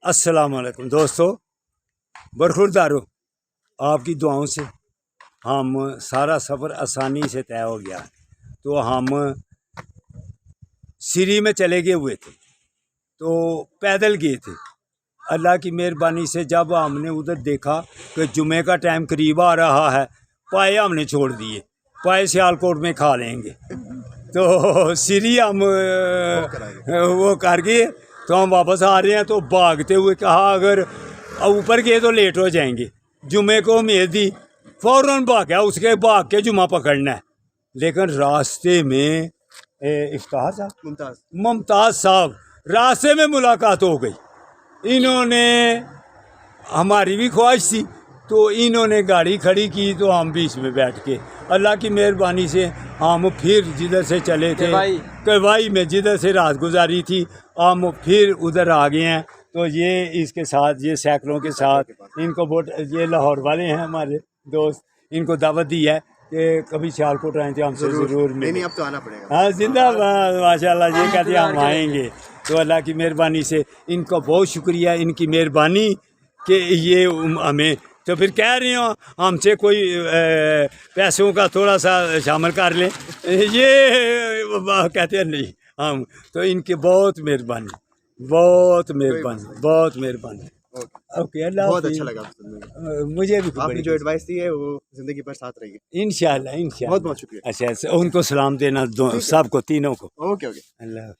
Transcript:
अस्सलाम वालेकुम दोस्तों, बरखुरदारो आप की दुआओं से हम सारा सफ़र आसानी से तय हो गया। तो हम सीरी में चले गए हुए थे, तो पैदल गए थे। अल्लाह की मेहरबानी से जब हमने उधर देखा कि जुमे का टाइम करीब आ रहा है, पाए हमने छोड़ दिए, पाए सियालकोट में खा लेंगे। तो सीरी हम वो कर गए, तो हम वापस आ रहे हैं। तो भागते हुए कहा अगर ऊपर गए तो लेट हो जाएंगे। जुमे को उम्मीद दी, फ़ौरन भागा, उसके भाग के जुमा पकड़ना है। लेकिन रास्ते में इफ्तार साहब, मुमताज़ साहब, रास्ते में मुलाकात हो गई। इन्होंने, हमारी भी ख्वाहिश थी, तो इन्होंने गाड़ी खड़ी की, तो हम बीच में बैठ के अल्लाह की मेहरबानी से हम फिर जिधर से चले थे कवाई में, जिधर से रात गुजारी थी, हम फिर उधर आ गए हैं। तो ये इसके साथ, ये सैकड़ों के साथ, इनको वोट, ये लाहौर वाले हैं हमारे दोस्त, इनको दावत दी है कि कभी सियालकोट आए थे हमसे ज़रूर मिले। नहीं, अब तो आना पड़ेगा। हाँ, जिंदाबाद, माशाल्लाह, ये कहते हैं हम आएंगे। तो अल्लाह की मेहरबानी से इनका बहुत शुक्रिया, इनकी मेहरबानी कि ये हमें, तो फिर कह रही हो हमसे कोई पैसों का थोड़ा सा शामिल कर लें, ये कहते हैं नहीं हम, तो इनकी बहुत मेहरबानी, बहुत मेहरबानी, बहुत मेहरबानी। ओके, अल्लाह बहुत हाफिज़। अच्छा लगा मुझे भी आपने जो एडवाइस दी है, वो जिंदगी भर साथ रहेगी। इंशाल्लाह, इंशाल्लाह। बहुत बहुत शुक्रिया। अच्छा, उनको सलाम देना सबको, तीनों को। Okay okay. अल्लाह।